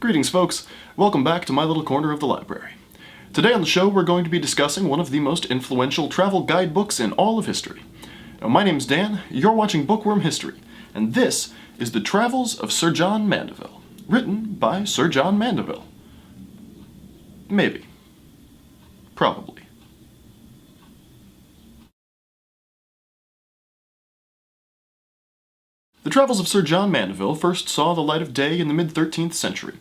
Greetings, folks. Welcome back to my little corner of the library. Today on the show, we're going to be discussing one of the most influential travel guidebooks in all of history. Now, my name's Dan, you're watching Bookworm History, and this is The Travels of Sir John Mandeville, written by Sir John Mandeville. Maybe. Probably. The Travels of Sir John Mandeville first saw the light of day in the mid-13th century,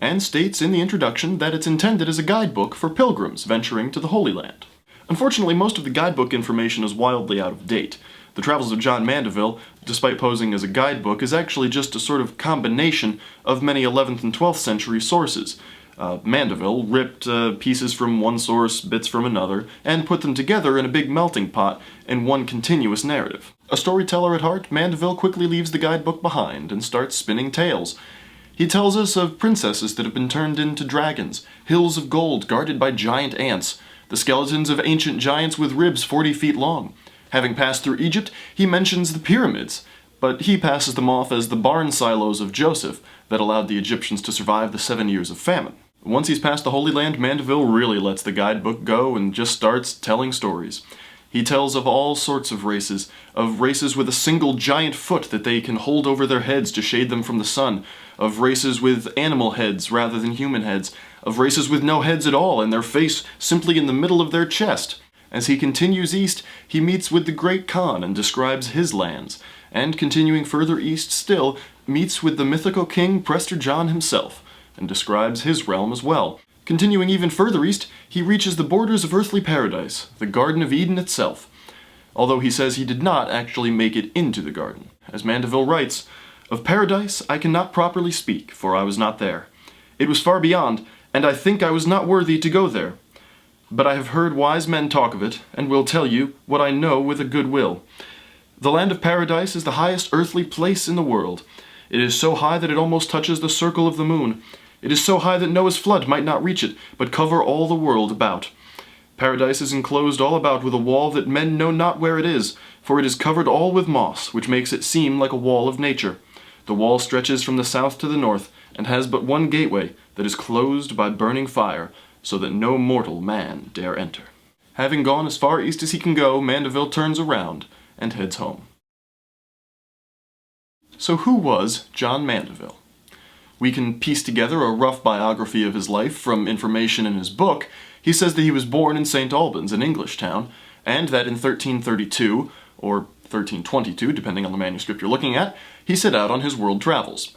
and states in the introduction that it's intended as a guidebook for pilgrims venturing to the Holy Land. Unfortunately, most of the guidebook information is wildly out of date. The Travels of John Mandeville, despite posing as a guidebook, is actually just a sort of combination of many 11th and 12th century sources. Mandeville ripped pieces from one source, bits from another, and put them together in a big melting pot in one continuous narrative. A storyteller at heart, Mandeville quickly leaves the guidebook behind and starts spinning tales. He tells us of princesses that have been turned into dragons, hills of gold guarded by giant ants, the skeletons of ancient giants with ribs 40 feet long. Having passed through Egypt, he mentions the pyramids, but he passes them off as the barn silos of Joseph that allowed the Egyptians to survive the 7 years of famine. Once he's past the Holy Land, Mandeville really lets the guidebook go and just starts telling stories. He tells of all sorts of races with a single giant foot that they can hold over their heads to shade them from the sun, of races with animal heads rather than human heads, of races with no heads at all and their face simply in the middle of their chest. As he continues east, he meets with the Great Khan and describes his lands, and continuing further east still, meets with the mythical king Prester John himself, and describes his realm as well. Continuing even further east, he reaches the borders of earthly paradise, the Garden of Eden itself, although he says he did not actually make it into the garden. As Mandeville writes, "Of paradise I cannot properly speak, for I was not there. It was far beyond, and I think I was not worthy to go there. But I have heard wise men talk of it, and will tell you what I know with a good will. The land of paradise is the highest earthly place in the world. It is so high that it almost touches the circle of the moon. It is so high that Noah's flood might not reach it, but cover all the world about. Paradise is enclosed all about with a wall that men know not where it is, for it is covered all with moss, which makes it seem like a wall of nature. The wall stretches from the south to the north, and has but one gateway that is closed by burning fire, so that no mortal man dare enter." Having gone as far east as he can go, Mandeville turns around and heads home. So who was John Mandeville? We can piece together a rough biography of his life from information in his book. He says that he was born in St. Albans, an English town, and that in 1332, or 1322, depending on the manuscript you're looking at, he set out on his world travels.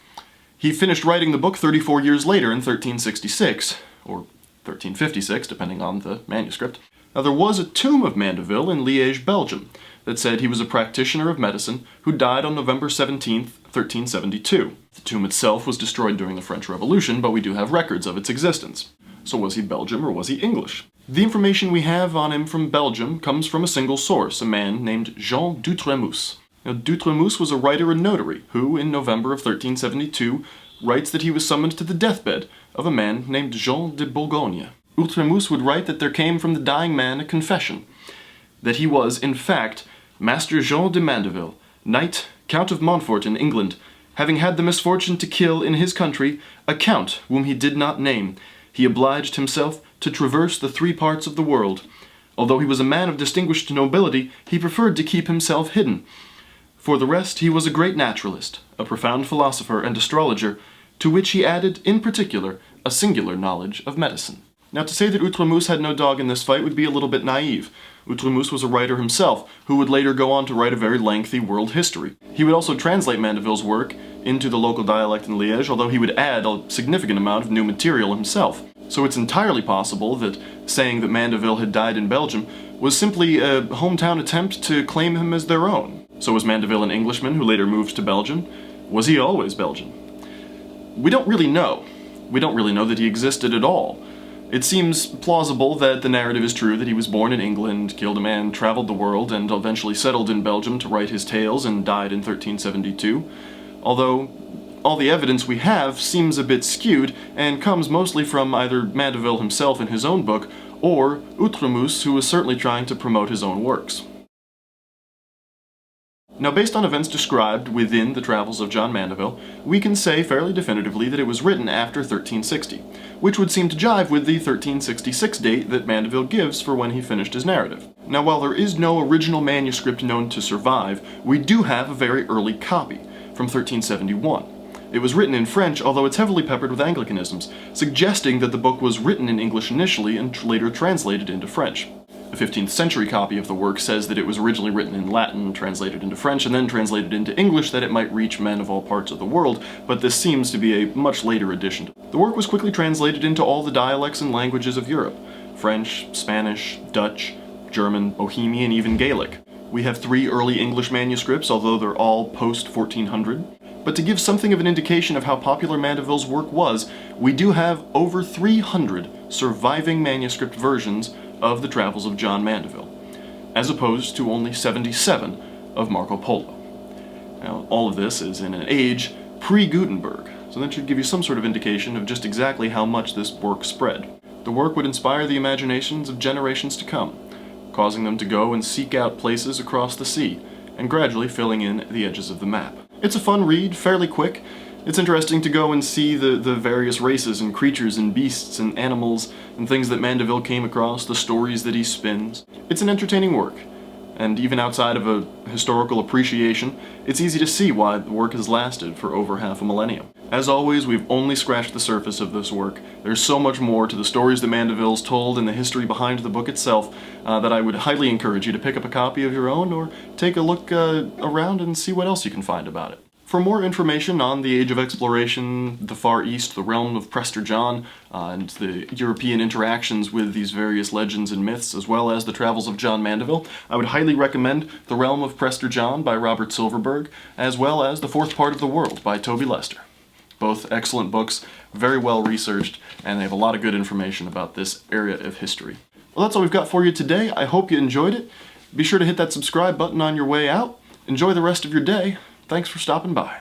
He finished writing the book 34 years later in 1366, or 1356, depending on the manuscript. Now, there was a tomb of Mandeville in Liège, Belgium, that said he was a practitioner of medicine who died on November 17th, 1372. The tomb itself was destroyed during the French Revolution, but we do have records of its existence. So was he Belgian or was he English? The information we have on him from Belgium comes from a single source, a man named Jean d'Outremouse. Now, d'Outremouse was a writer and notary who, in November of 1372, writes that he was summoned to the deathbed of a man named Jean de Bourgogne. Outremouse would write that there came from the dying man a confession, that he was, in fact, Master Jean de Mandeville, Knight, Count of Montfort in England, having had the misfortune to kill in his country a count whom he did not name. He obliged himself to traverse the 3 parts of the world. Although he was a man of distinguished nobility, he preferred to keep himself hidden. For the rest, he was a great naturalist, a profound philosopher and astrologer, to which he added, in particular, a singular knowledge of medicine." Now, to say that Outremouse had no dog in this fight would be a little bit naive. Outremouse was a writer himself, who would later go on to write a very lengthy world history. He would also translate Mandeville's work into the local dialect in Liège, although he would add a significant amount of new material himself. So it's entirely possible that saying that Mandeville had died in Belgium was simply a hometown attempt to claim him as their own. So was Mandeville an Englishman who later moved to Belgium? Was he always Belgian? We don't really know. We don't really know that he existed at all. It seems plausible that the narrative is true, that he was born in England, killed a man, traveled the world, and eventually settled in Belgium to write his tales and died in 1372, although all the evidence we have seems a bit skewed and comes mostly from either Mandeville himself in his own book, or Outremouse, who was certainly trying to promote his own works. Now, based on events described within the Travels of John Mandeville, we can say fairly definitively that it was written after 1360, which would seem to jive with the 1366 date that Mandeville gives for when he finished his narrative. Now, while there is no original manuscript known to survive, we do have a very early copy from 1371. It was written in French, although it's heavily peppered with Anglicanisms, suggesting that the book was written in English initially and later translated into French. A 15th century copy of the work says that it was originally written in Latin, translated into French, and then translated into English that it might reach men of all parts of the world, but this seems to be a much later addition. The work was quickly translated into all the dialects and languages of Europe: French, Spanish, Dutch, German, Bohemian, even Gaelic. We have 3 early English manuscripts, although they're all post-1400. But to give something of an indication of how popular Mandeville's work was, we do have over 300 surviving manuscript versions of the Travels of John Mandeville, as opposed to only 77 of Marco Polo. Now, all of this is in an age pre-Gutenberg, so that should give you some sort of indication of just exactly how much this work spread. The work would inspire the imaginations of generations to come, causing them to go and seek out places across the sea, and gradually filling in the edges of the map. It's a fun read, fairly quick. It's interesting to go and see the various races and creatures and beasts and animals and things that Mandeville came across, the stories that he spins. It's an entertaining work, and even outside of a historical appreciation, it's easy to see why the work has lasted for over half a millennium. As always, we've only scratched the surface of this work. There's so much more to the stories that Mandeville's told and the history behind the book itself that I would highly encourage you to pick up a copy of your own or take a look around and see what else you can find about it. For more information on the Age of Exploration, the Far East, the Realm of Prester John, and the European interactions with these various legends and myths, as well as the Travels of John Mandeville, I would highly recommend The Realm of Prester John by Robert Silverberg, as well as The Fourth Part of the World by Toby Lester. Both excellent books, very well researched, and they have a lot of good information about this area of history. Well, that's all we've got for you today. I hope you enjoyed it. Be sure to hit that subscribe button on your way out. Enjoy the rest of your day. Thanks for stopping by.